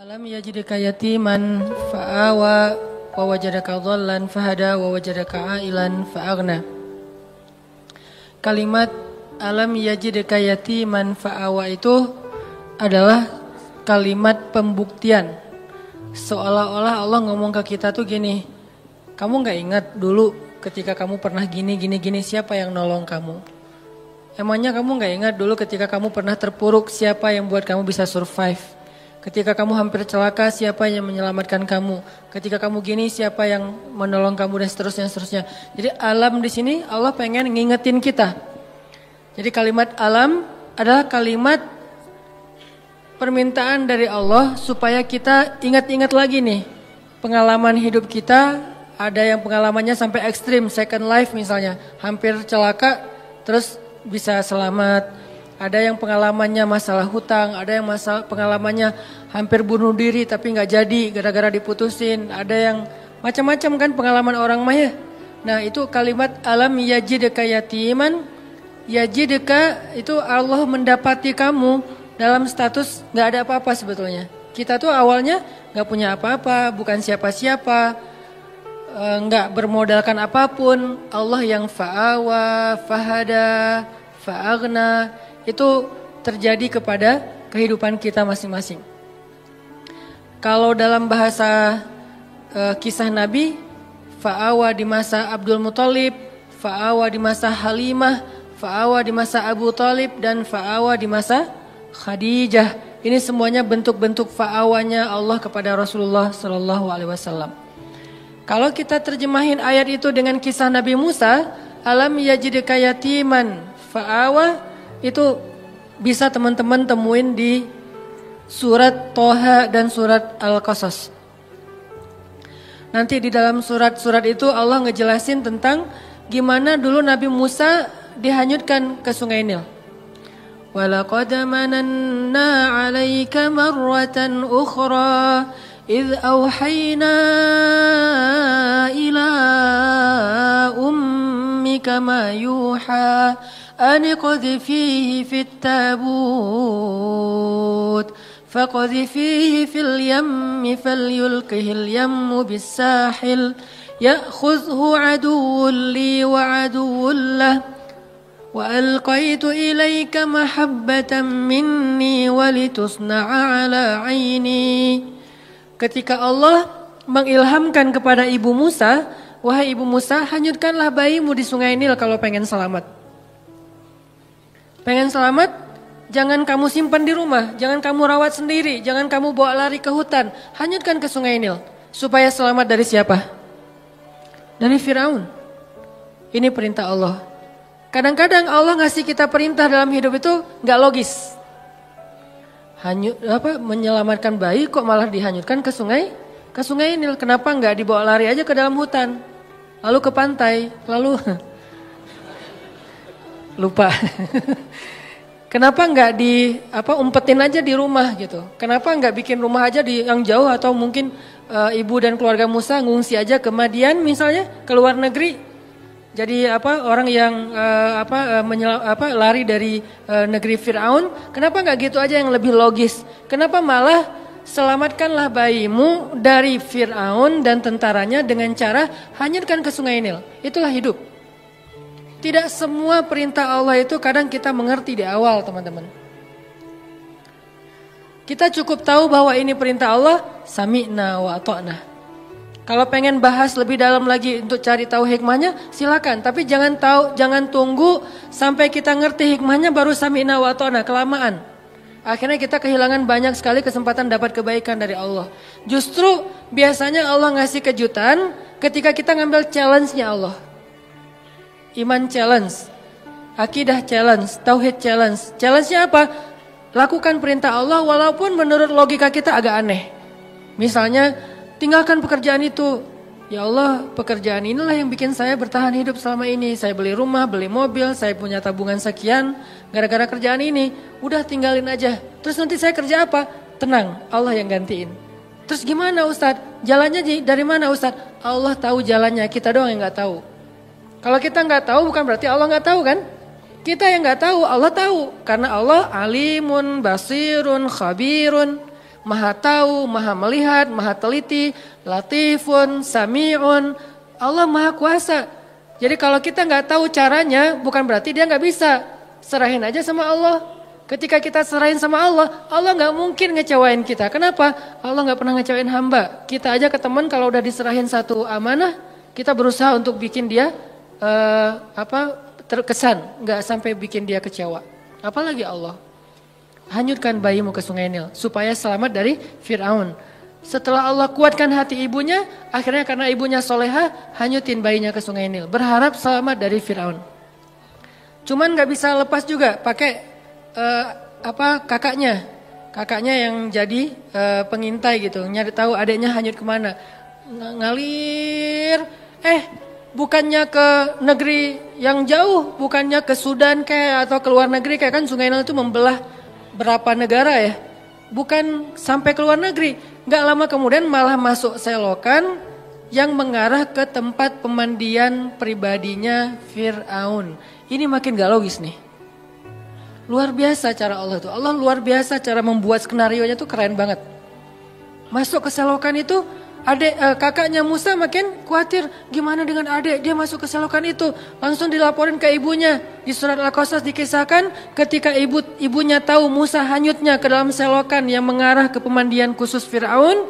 Alam yajidka yatiman fa'awa wa wajadaka dhallan fahada wa wajadaka ailan fa'aghna. Kalimat alam yajidka yatiman fa'awa itu adalah kalimat pembuktian. Seolah-olah Allah ngomong ke kita tuh gini, kamu gak ingat dulu ketika kamu pernah gini siapa yang nolong kamu? Emangnya kamu gak ingat dulu ketika kamu pernah terpuruk siapa yang buat kamu bisa survive? Ketika kamu hampir celaka, siapa yang menyelamatkan kamu? Ketika kamu gini, siapa yang menolong kamu dan seterusnya. Jadi alam di sini Allah pengen ngingetin kita. Jadi kalimat alam adalah kalimat permintaan dari Allah supaya kita ingat-ingat lagi nih pengalaman hidup kita. Ada yang pengalamannya sampai ekstrim, second life misalnya, hampir celaka, terus bisa selamat. Ada yang pengalamannya masalah hutang, ada yang pengalamannya hampir bunuh diri tapi nggak jadi gara-gara diputusin. Ada yang macam-macam kan pengalaman orang maya. Nah itu kalimat alam yajidka yatiman, yajidka itu Allah mendapati kamu dalam status nggak ada apa-apa sebetulnya. Kita tuh awalnya nggak punya apa-apa, bukan siapa-siapa, nggak bermodalkan apapun. Allah yang fa'awa, fahada, fa'aghna, itu terjadi kepada kehidupan kita masing-masing. Kalau dalam bahasa kisah Nabi, fa'awa di masa Abdul Muthalib, fa'awa di masa Halimah, fa'awa di masa Abu Talib, dan fa'awa di masa Khadijah. Ini semuanya bentuk-bentuk fa'awanya Allah kepada Rasulullah SAW. Kalau kita terjemahin ayat itu dengan kisah Nabi Musa, alam yajidka yatiman fa'awa, itu bisa teman-teman temuin di surat Toha dan surat Al-Qasas. Nanti di dalam surat-surat itu Allah ngejelasin tentang gimana dulu Nabi Musa dihanyutkan ke Sungai Nil. Walaqad mananna 'alaika marratan ukhra idh awhayna ila ummika ma yuha أن قذفيه في التابوت فقذفيه في اليم فليلقه اليم بالساحل يأخذه عدو لي وعدو له وألقيت إليك محبة مني ولتصنع على عيني. Ketika Allah mengilhamkan kepada ibu Musa, wahai ibu Musa, hanyutkanlah bayimu di Sungai Nil kalau pengen selamat. Pengen selamat, jangan kamu simpan di rumah, jangan kamu rawat sendiri, jangan kamu bawa lari ke hutan, hanyutkan ke Sungai Nil. Supaya selamat dari siapa? Dari Firaun. Ini perintah Allah. Kadang-kadang Allah ngasih kita perintah dalam hidup itu gak logis. Menyelamatkan bayi kok malah dihanyutkan ke Sungai Nil. Kenapa gak dibawa lari aja ke dalam hutan, lalu ke pantai, lalu lupa. Kenapa nggak umpetin aja di rumah gitu? Kenapa nggak bikin rumah aja di yang jauh, atau mungkin ibu dan keluarga Musa ngungsi aja ke Madian misalnya, ke luar negeri. Jadi orang yang lari dari negeri Firaun. Kenapa nggak gitu aja yang lebih logis? Kenapa malah selamatkanlah bayimu dari Firaun dan tentaranya dengan cara hanyutkan ke Sungai Nil? Itulah hidup. Tidak semua perintah Allah itu kadang kita mengerti di awal, teman-teman. Kita cukup tahu bahwa ini perintah Allah, sami'na wa ata'na. Kalau pengen bahas lebih dalam lagi untuk cari tahu hikmahnya, silakan. Tapi jangan tunggu sampai kita ngerti hikmahnya baru sami'na wa ata'na, kelamaan. Akhirnya kita kehilangan banyak sekali kesempatan dapat kebaikan dari Allah. Justru biasanya Allah ngasih kejutan ketika kita ngambil challenge-nya Allah. Iman challenge, akidah challenge, tauhid challenge. Challenge-nya apa? Lakukan perintah Allah walaupun menurut logika kita agak aneh. Misalnya, tinggalkan pekerjaan itu. Ya Allah, pekerjaan inilah yang bikin saya bertahan hidup selama ini. Saya beli rumah, beli mobil, saya punya tabungan sekian gara-gara kerjaan ini. Udah tinggalin aja. Terus nanti saya kerja apa? Tenang, Allah yang gantiin. Terus gimana Ustadz? Jalannya dari mana Ustadz? Allah tahu jalannya, kita doang yang gak tahu. Kalau kita nggak tahu bukan berarti Allah nggak tahu kan? Kita yang nggak tahu, Allah tahu. Karena Allah alimun, basirun, khabirun. Maha tahu, maha melihat, maha teliti, latifun, sami'un. Allah maha kuasa. Jadi kalau kita nggak tahu caranya, bukan berarti dia nggak bisa. Serahin aja sama Allah. Ketika kita serahin sama Allah, Allah nggak mungkin ngecewain kita. Kenapa? Allah nggak pernah ngecewain hamba. Kita aja ke teman kalau udah diserahin satu amanah, kita berusaha untuk bikin dia terkesan, nggak sampai bikin dia kecewa. Apalagi Allah. Hanyutkan bayimu ke sungai Nil supaya selamat dari Fir'aun. Setelah Allah kuatkan hati ibunya, akhirnya karena ibunya soleha, hanyutin bayinya ke sungai Nil. Berharap selamat dari Fir'aun. Cuman nggak bisa lepas juga, pakai kakaknya. Kakaknya yang jadi pengintai gitu, nyari tahu adiknya hanyut kemana. Ngalir, bukannya ke negeri yang jauh, bukannya ke Sudan kayak atau ke luar negeri kayak kan sungai Nil itu membelah berapa negara ya. Bukan sampai ke luar negeri. Gak lama kemudian malah masuk selokan yang mengarah ke tempat pemandian pribadinya Fir'aun. Ini makin gak logis nih. Luar biasa cara Allah tuh. Allah luar biasa cara membuat skenarionya tuh keren banget. Masuk ke selokan itu, kakaknya Musa makin khawatir. Gimana dengan adik? Dia masuk ke selokan itu. Langsung dilaporin ke ibunya. Di surat Al-Qasas dikisahkan ketika ibunya tahu Musa hanyutnya ke dalam selokan yang mengarah ke pemandian khusus Fir'aun.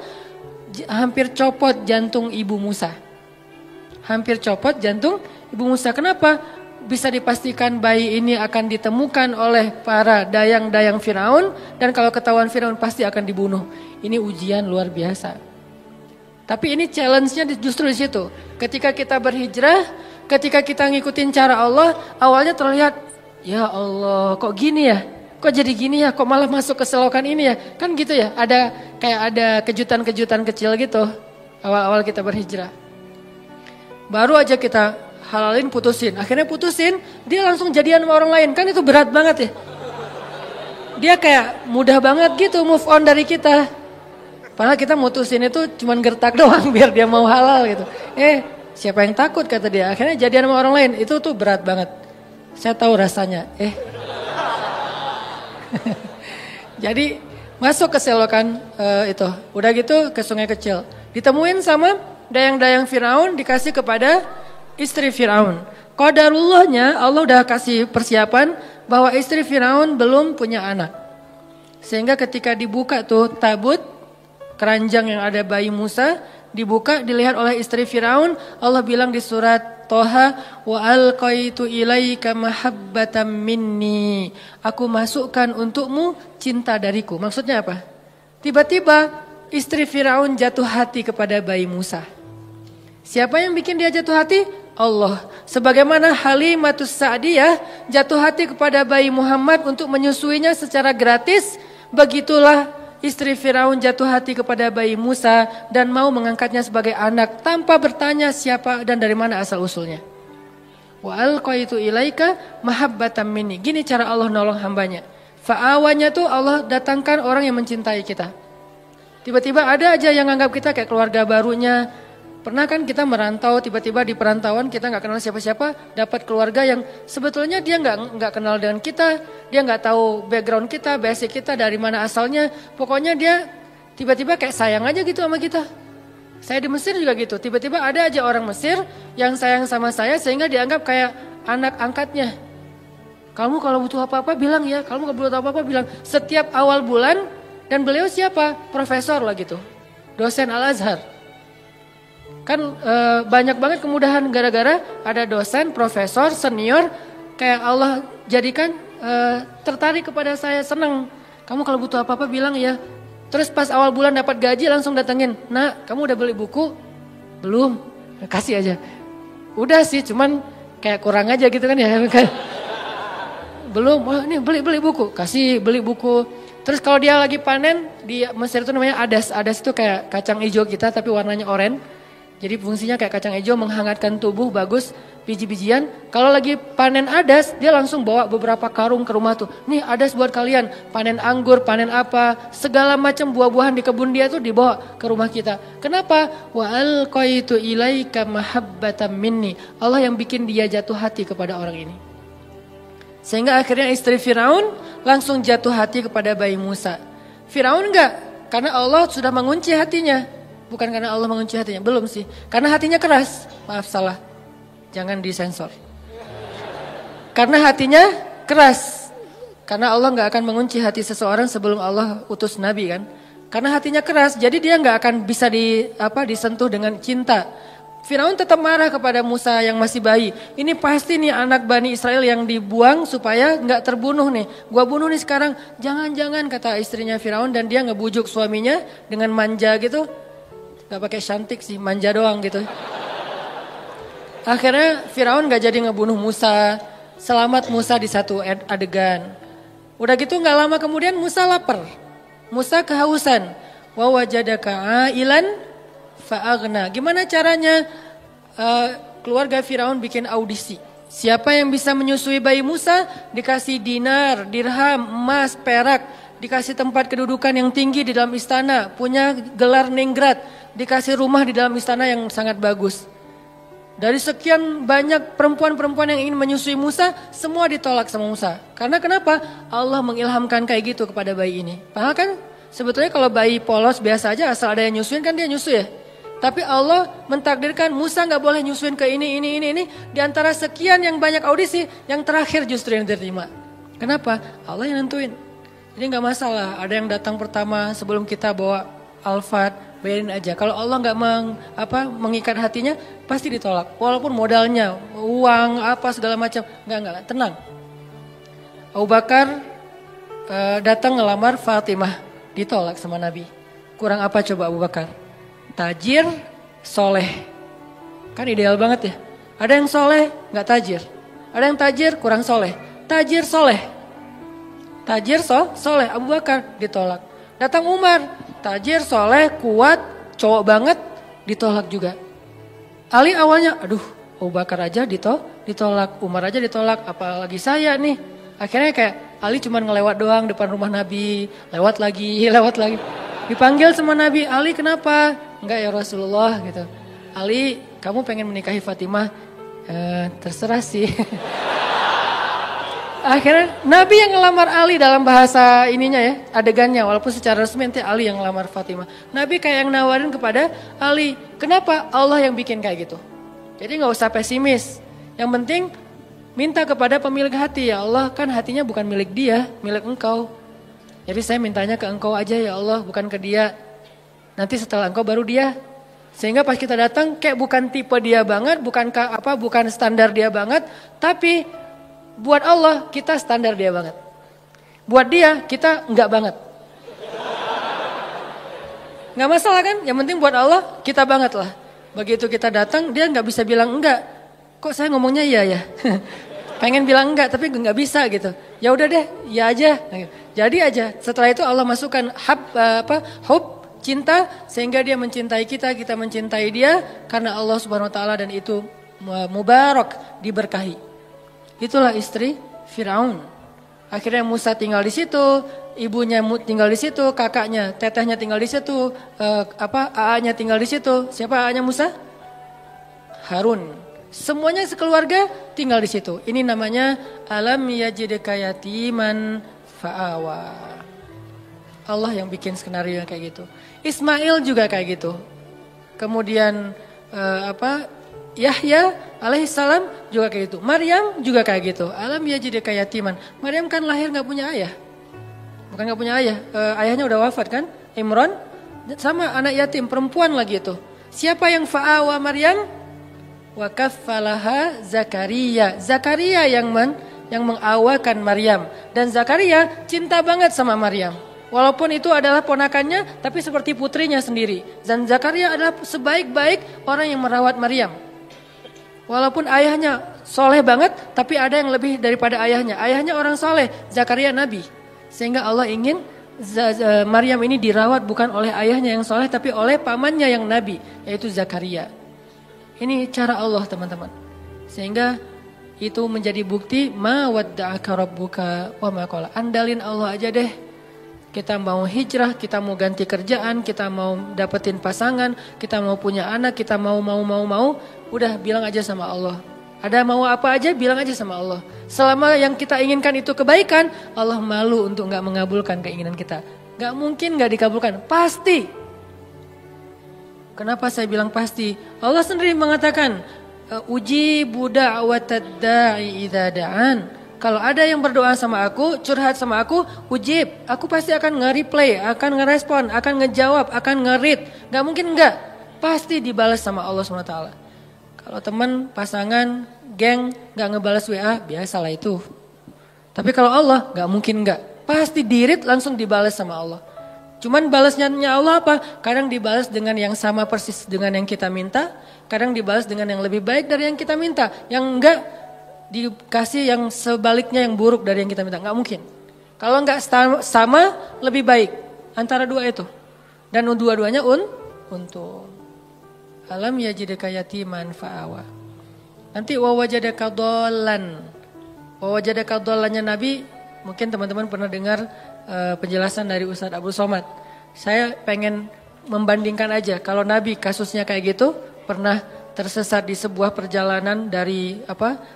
Hampir copot jantung ibu Musa. Hampir copot jantung ibu Musa. Kenapa? Bisa dipastikan bayi ini akan ditemukan oleh para dayang-dayang Fir'aun. Dan kalau ketahuan Fir'aun pasti akan dibunuh. Ini ujian luar biasa. Tapi ini challenge-nya justru di situ. Ketika kita berhijrah, ketika kita ngikutin cara Allah, awalnya terlihat, ya Allah kok gini ya? Kok jadi gini ya? Kok malah masuk ke selokan ini ya? Kan gitu ya, ada kejutan-kejutan kecil gitu awal-awal kita berhijrah. Baru aja kita halalin putusin, akhirnya putusin, dia langsung jadian sama orang lain. Kan itu berat banget ya. Dia kayak mudah banget gitu move on dari kita. Padahal kita mutusin itu cuman gertak doang biar dia mau halal gitu. Siapa yang takut kata dia. Akhirnya jadian sama orang lain. Itu tuh berat banget. Saya tahu rasanya. Jadi masuk ke selokan itu. Udah gitu ke sungai kecil. Ditemuin sama dayang-dayang Fir'aun, dikasih kepada istri Fir'aun. Qadarullahnya Allah udah kasih persiapan bahwa istri Fir'aun belum punya anak. Sehingga ketika dibuka tuh tabut, keranjang yang ada bayi Musa, dibuka, dilihat oleh istri Fir'aun. Allah bilang di surat Toha, wa alqaitu ilaika mahabbatan minni. Aku masukkan untukmu cinta dariku. Maksudnya apa? Tiba-tiba istri Fir'aun jatuh hati kepada bayi Musa. Siapa yang bikin dia jatuh hati? Allah. Sebagaimana Halimatus Sa'diyah jatuh hati kepada bayi Muhammad untuk menyusuinya secara gratis, begitulah istri Firaun jatuh hati kepada bayi Musa dan mau mengangkatnya sebagai anak tanpa bertanya siapa dan dari mana asal usulnya. Wa alqaitu ilaika mahabbatan minni. Gini cara Allah nolong hambanya. Fa'awanya tuh Allah datangkan orang yang mencintai kita. Tiba-tiba ada aja yang anggap kita kayak keluarga barunya. Pernah kan kita merantau, tiba-tiba di perantauan kita nggak kenal siapa-siapa, dapat keluarga yang sebetulnya dia nggak kenal dengan kita, dia nggak tahu background kita, basic kita dari mana asalnya, pokoknya dia tiba-tiba kayak sayang aja gitu sama kita. Saya di Mesir juga gitu, tiba-tiba ada aja orang Mesir yang sayang sama saya sehingga dianggap kayak anak angkatnya. Kamu kalau butuh apa-apa bilang ya, kamu kalau butuh apa-apa bilang. Setiap awal bulan, dan beliau siapa? Profesor lah gitu, dosen Al-Azhar. Kan banyak banget kemudahan gara-gara ada dosen, profesor, senior, kayak Allah jadikan tertarik kepada saya, senang. Kamu kalau butuh apa-apa bilang ya. Terus pas awal bulan dapat gaji langsung datengin, "Nak, kamu udah beli buku?" "Belum." "Kasih aja." "Udah sih, cuman kayak kurang aja gitu kan ya." "Belum." "Oh, ini beli buku." "Kasih, beli buku." Terus kalau dia lagi panen, di Mesir itu namanya adas. Adas itu kayak kacang hijau kita tapi warnanya oranye. Jadi fungsinya kayak kacang hijau, menghangatkan tubuh, bagus, biji-bijian. Kalau lagi panen adas, dia langsung bawa beberapa karung ke rumah tuh. "Nih adas buat kalian, panen anggur, panen apa, segala macam buah-buahan di kebun dia tuh dibawa ke rumah kita." Kenapa? Wa alqaitu ilaika mahabbatan minni. Allah yang bikin dia jatuh hati kepada orang ini. Sehingga akhirnya istri Firaun langsung jatuh hati kepada bayi Musa. Firaun enggak Karena Allah sudah mengunci hatinya. Bukan karena Allah mengunci hatinya, belum sih. Karena hatinya keras. Maaf salah. Jangan disensor. Karena hatinya keras. Karena Allah nggak akan mengunci hati seseorang sebelum Allah utus Nabi kan. Karena hatinya keras, jadi dia nggak akan bisa disentuh dengan cinta. Firaun tetap marah kepada Musa yang masih bayi. Ini pasti nih anak Bani Israel yang dibuang supaya nggak terbunuh nih. Gua bunuh nih sekarang. Jangan-jangan kata istrinya Firaun, dan dia ngebujuk suaminya dengan manja gitu. Gak pakai cantik sih, manja doang gitu. Akhirnya Firaun gak jadi ngebunuh Musa. Selamat Musa di satu adegan. Udah gitu gak lama kemudian Musa lapar. Musa kehausan. Wa wajadaka ailan fa'aghna. Gimana caranya keluarga Firaun bikin audisi. Siapa yang bisa menyusui bayi Musa dikasih dinar, dirham, emas, perak. Dikasih tempat kedudukan yang tinggi di dalam istana. Punya gelar ningrat. Dikasih rumah di dalam istana yang sangat bagus. Dari sekian banyak perempuan-perempuan yang ingin menyusui Musa, semua ditolak sama Musa. Karena kenapa? Allah mengilhamkan kayak gitu kepada bayi ini. Padahal kan sebetulnya kalau bayi polos biasa aja, asal ada yang nyusuin kan dia nyusu ya. Tapi Allah mentakdirkan Musa gak boleh nyusuin ke ini. Di antara sekian yang banyak audisi, yang terakhir justru yang diterima. Kenapa? Allah yang nentuin. Jadi gak masalah, ada yang datang pertama sebelum kita bawa Alphard, bayarin aja. Kalau Allah nggak mengikat hatinya, pasti ditolak. Walaupun modalnya, uang, apa segala macam, nggak, tenang. Abu Bakar datang ngelamar Fatimah, ditolak sama Nabi. Kurang apa coba Abu Bakar? Tajir, soleh. Kan ideal banget ya. Ada yang soleh, nggak tajir. Ada yang tajir, kurang soleh. Tajir, soleh. Tajir, soleh. Abu Bakar ditolak. Datang Umar. Tajir, soleh, kuat, cowok banget, ditolak juga. Ali awalnya, aduh, Abu Bakar aja ditolak, Umar aja ditolak, apalagi saya nih. Akhirnya kayak Ali cuma ngelewat doang depan rumah Nabi, lewat lagi. Dipanggil sama Nabi, Ali kenapa? Enggak ya Rasulullah gitu. Ali, kamu pengen menikahi Fatimah? Terserah sih. Akhirnya Nabi yang ngelamar Ali dalam bahasa ininya ya, adegannya, walaupun secara resmi nanti Ali yang ngelamar Fatimah. Nabi kayak yang nawarin kepada Ali, kenapa Allah yang bikin kayak gitu? Jadi gak usah pesimis, yang penting minta kepada pemilik hati, ya Allah kan hatinya bukan milik dia, milik engkau. Jadi saya mintanya ke engkau aja ya Allah, bukan ke dia. Nanti setelah engkau baru dia. Sehingga pas kita datang kayak bukan tipe dia banget, bukan standar dia banget, tapi buat Allah kita standar dia banget. Buat dia kita enggak banget. Enggak masalah kan? Yang penting buat Allah kita banget lah. Begitu kita datang dia enggak bisa bilang enggak. Kok saya ngomongnya iya ya? Pengen bilang enggak tapi enggak bisa gitu. Ya udah deh, ya aja. Jadi aja. Setelah itu Allah masukkan hub cinta sehingga dia mencintai kita mencintai dia karena Allah Subhanahu wa taala, dan itu mubarak, diberkahi. Itulah istri Firaun. Akhirnya Musa tinggal di situ, ibunya tinggal di situ, kakaknya, tetehnya tinggal di situ, AA-nya tinggal di situ. Siapa AA-nya Musa? Harun. Semuanya sekeluarga tinggal di situ. Ini namanya alam yajidka yatiman fa'awa. Allah yang bikin skenario yang kayak gitu. Ismail juga kayak gitu. Kemudian Yahya alaihissalam juga kayak gitu. Maryam juga kayak gitu. Alam yajidka yatiman. Maryam kan lahir gak punya ayah. Bukan gak punya ayah. Ayahnya udah wafat kan. Imran sama anak yatim perempuan lagi itu. Siapa yang fa'awa Maryam? Wa kaffalaha Zakaria. Zakaria yang mengawakan Maryam. Dan Zakaria cinta banget sama Maryam. Walaupun itu adalah ponakannya, tapi seperti putrinya sendiri. Dan Zakaria adalah sebaik-baik orang yang merawat Maryam. Walaupun ayahnya soleh banget, tapi ada yang lebih daripada ayahnya. Ayahnya orang soleh, Zakaria nabi. Sehingga Allah ingin Maryam ini dirawat bukan oleh ayahnya yang soleh, tapi oleh pamannya yang nabi, yaitu Zakaria. Ini cara Allah teman-teman. Sehingga itu menjadi bukti ma wadda'aka rabbuka wa ma qala. Andalin Allah aja deh. Kita mau hijrah, kita mau ganti kerjaan, kita mau dapetin pasangan, kita mau punya anak, kita mau, udah bilang aja sama Allah. Ada mau apa aja bilang aja sama Allah. Selama yang kita inginkan itu kebaikan, Allah malu untuk gak mengabulkan keinginan kita. Gak mungkin gak dikabulkan. Pasti. Kenapa saya bilang pasti? Allah sendiri mengatakan, ujibu da'watad da'i idza da'an. Kalau ada yang berdoa sama aku, curhat sama aku, ujib. Aku pasti akan nge-replay, akan ngerespon, akan ngejawab, akan nge-read. Gak mungkin enggak. Pasti dibalas sama Allah SWT. Kalau teman, pasangan, geng gak ngebalas WA, biasalah itu. Tapi kalau Allah gak mungkin enggak. Pasti di-read langsung dibalas sama Allah. Cuman balasnya Allah apa? Kadang dibalas dengan yang sama persis dengan yang kita minta. Kadang dibalas dengan yang lebih baik dari yang kita minta. Yang enggak dikasih yang sebaliknya yang buruk dari yang kita minta. Enggak mungkin. Kalau enggak sama lebih baik. Antara dua itu. Dan dua-duanya untung. Alam yajidaka yatiman fa'awa. Nanti wawajadaka dhallan. Wawajadaka dhallannya Nabi. Mungkin teman-teman pernah dengar penjelasan dari Ustadz Abdul Somad. Saya pengen membandingkan aja. Kalau Nabi kasusnya kayak gitu. Pernah tersesat di sebuah perjalanan dari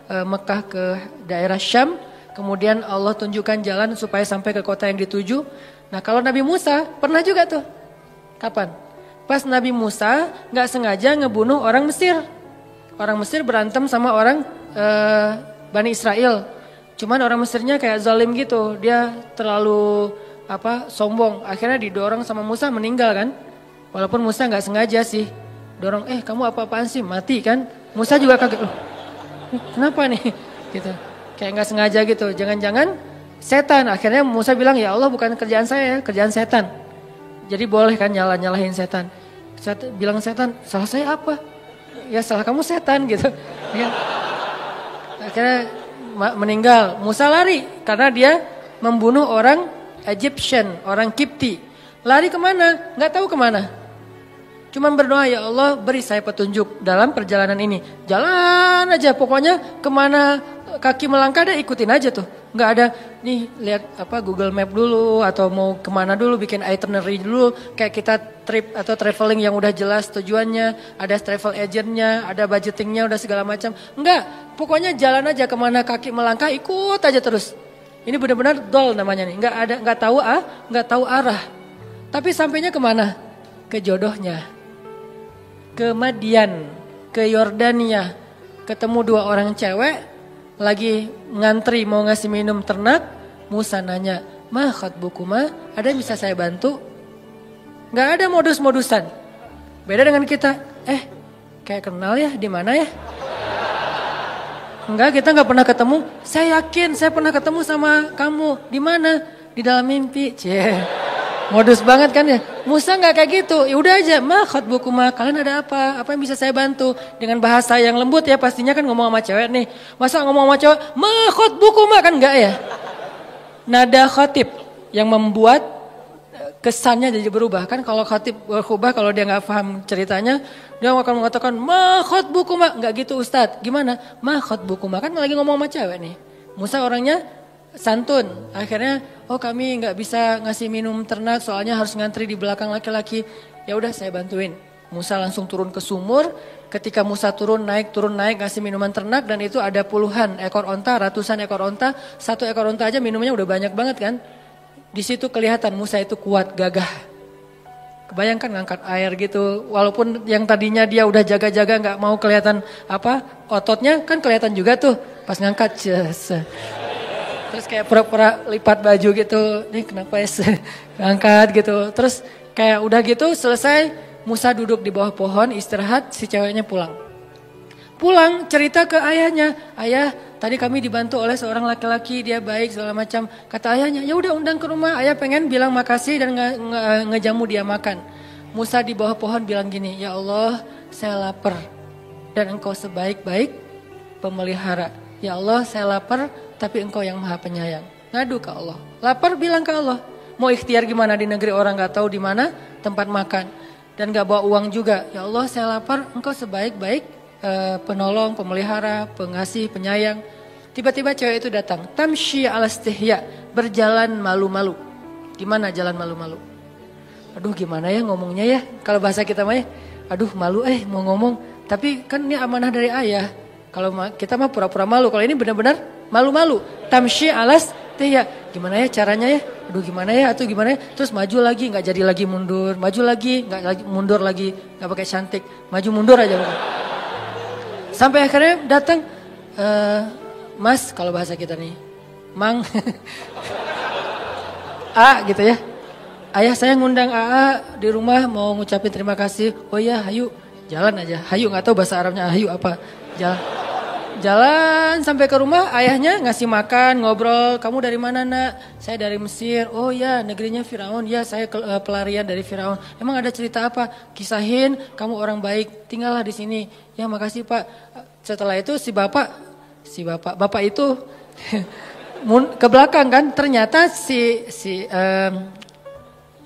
Mekah ke daerah Syam. Kemudian Allah tunjukkan jalan supaya sampai ke kota yang dituju. Nah kalau Nabi Musa pernah juga tuh. Kapan? Pas Nabi Musa gak sengaja ngebunuh orang Mesir. Orang Mesir berantem sama orang Bani Israel. Cuman orang Mesirnya kayak zalim gitu. Dia terlalu sombong. Akhirnya didorong sama Musa meninggal kan. Walaupun Musa gak sengaja sih. Dorong, kamu apa-apaan sih, mati kan? Musa juga kaget, kenapa nih? Gitu. Kayak gak sengaja gitu, jangan-jangan setan. Akhirnya Musa bilang, ya Allah bukan kerjaan saya, kerjaan setan. Jadi boleh kan nyalahin setan. Bilang setan, salah saya apa? Ya salah kamu setan gitu. Ya. Akhirnya meninggal, Musa lari karena dia membunuh orang Egyptian, orang Kipti. Lari kemana? Gak tahu kemana. Cuman berdoa, ya Allah beri saya petunjuk dalam perjalanan ini. Jalan aja pokoknya kemana kaki melangkah deh ikutin aja tuh. Nggak ada nih lihat Google Map dulu atau mau kemana dulu bikin itinerary dulu. Kayak kita trip atau traveling yang udah jelas tujuannya. Ada travel agentnya, ada budgetingnya udah segala macam. Enggak, pokoknya jalan aja kemana kaki melangkah ikut aja terus. Ini benar-benar dol namanya nih. Nggak tahu arah. Tapi sampainya kemana? Ke jodohnya. Ke Madian, ke Yordania, ketemu dua orang cewek, lagi ngantri mau ngasih minum ternak, Musa nanya, ma khatbukuma, ada yang bisa saya bantu? Gak ada modus-modusan, beda dengan kita, kayak kenal ya, di mana ya? Enggak, kita gak pernah ketemu, saya yakin saya pernah ketemu sama kamu, di mana? Di dalam mimpi, modus banget kan ya. Musa nggak kayak gitu. Ya udah aja, ma khatbukuma, kalian ada apa? Apa yang bisa saya bantu? Dengan bahasa yang lembut ya, pastinya kan ngomong sama cewek nih. Masa ngomong sama cewek, ma khatbukuma, kan enggak ya? Nada khatib yang membuat kesannya jadi berubah. Kan kalau khatib berubah, kalau dia nggak paham ceritanya, dia akan mengatakan ma khatbukuma. Nggak gitu Ustadz. Gimana? Ma khatbukuma, kan lagi ngomong sama cewek nih. Musa orangnya santun. Akhirnya, kami nggak bisa ngasih minum ternak soalnya harus ngantri di belakang laki-laki. Ya udah saya bantuin. Musa langsung turun ke sumur. Ketika Musa turun naik ngasih minuman ternak dan itu ada puluhan ekor onta, ratusan ekor onta. Satu ekor onta aja minumnya udah banyak banget kan. Di situ kelihatan Musa itu kuat, gagah. Kebayangkan ngangkat air gitu. Walaupun yang tadinya dia udah jaga-jaga nggak mau kelihatan ototnya kan kelihatan juga tuh pas ngangkat. Terus kayak pura-pura lipat baju gitu. Nih kenapa ya ngangkat gitu. Terus kayak udah gitu selesai. Musa duduk di bawah pohon istirahat. Si ceweknya pulang. Pulang cerita ke ayahnya. Ayah tadi kami dibantu oleh seorang laki-laki. Dia baik segala macam. Kata ayahnya ya udah undang ke rumah. Ayah pengen bilang makasih dan ngejamu dia makan. Musa di bawah pohon bilang gini. Ya Allah saya lapar. Dan engkau sebaik-baik pemelihara. Ya Allah saya lapar. Tapi engkau yang maha penyayang. Ngadu ke Allah. Lapar bilang ke Allah. Mau ikhtiar gimana di negeri orang gak tahu di mana tempat makan. Dan gak bawa uang juga. Ya Allah saya lapar. Engkau sebaik-baik penolong, pemelihara, pengasih, penyayang. Tiba-tiba cewek itu datang. Tamshi ala istihya. Berjalan malu-malu. Gimana jalan malu-malu? Aduh gimana ya ngomongnya ya. Kalau bahasa kita mah ya. Aduh malu mau ngomong. Tapi kan ini amanah dari ayah. Kalau kita mah pura-pura malu. Kalau ini benar-benar malu-malu. Tamshi alas tihya. gimana ya caranya ya, aduh gimana ya, atau gimana ya, terus maju lagi, nggak jadi lagi mundur, maju lagi, nggak lagi mundur lagi, nggak pakai cantik, maju mundur aja. Sampai akhirnya datang, Mas kalau bahasa kita nih, Mang, A gitu ya, ayah saya ngundang AA di rumah mau ngucapin terima kasih, oh ya hayu, jalan aja, hayu nggak tahu bahasa Arabnya hayu apa, jalan. Jalan sampai ke rumah, ayahnya ngasih makan, ngobrol, kamu dari mana nak? Saya dari Mesir. Oh ya, negerinya Firaun. Ya, saya pelarian dari Firaun. Emang ada cerita apa? Kisahin, kamu orang baik, tinggallah di sini. Ya, makasih Pak. Setelah itu si bapak itu ke belakang kan, ternyata si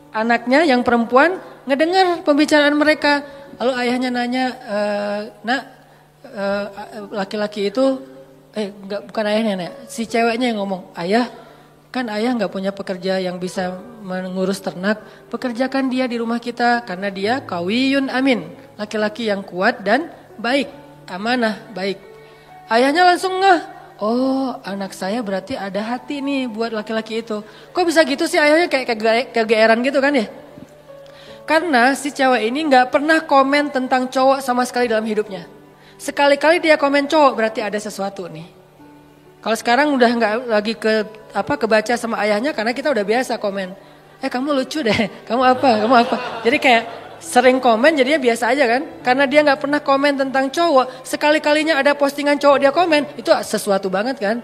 anaknya yang perempuan ngedengar pembicaraan mereka. Lalu ayahnya nanya, nak, laki-laki itu enggak, bukan ayahnya nenek, si ceweknya yang ngomong, ayah kan ayah nggak punya pekerja yang bisa mengurus ternak, pekerjakan dia di rumah kita karena dia qawiyun amin, laki-laki yang kuat dan baik, amanah, baik. Ayahnya langsung ngeh, oh anak saya berarti ada hati nih buat laki-laki itu. Kok bisa gitu sih, ayahnya kayak kegeeran gitu kan ya. Karena si cewek ini nggak pernah komen tentang cowok sama sekali dalam hidupnya. Sekali-kali dia komen cowok berarti ada sesuatu nih. Kalau sekarang udah nggak lagi kebaca sama ayahnya karena kita udah biasa komen. Kamu lucu deh, kamu apa. Jadi kayak sering komen jadinya biasa aja kan. Karena dia nggak pernah komen tentang cowok. Sekali-kalinya ada postingan cowok dia komen, itu sesuatu banget kan.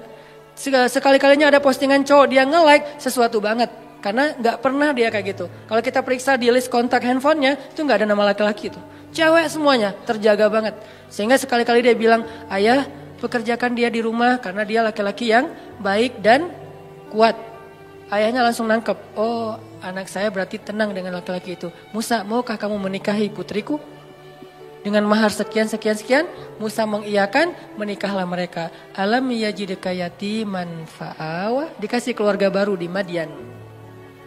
Sekali-kalinya ada postingan cowok dia nge-like, sesuatu banget. Karena nggak pernah dia kayak gitu. Kalau kita periksa di list kontak handphonenya, itu nggak ada nama laki-laki itu. Cewek semuanya terjaga banget. Sehingga sekali-kali dia bilang, ayah pekerjakan dia di rumah karena dia laki-laki yang baik dan kuat. Ayahnya langsung nangkep, oh anak saya berarti tenang dengan laki-laki itu. Musa, maukah kamu menikahi putriku? Dengan mahar sekian. Musa mengiyakan, menikahlah mereka. Alam yajidka yatiman fa'awa, dikasih keluarga baru di Madian.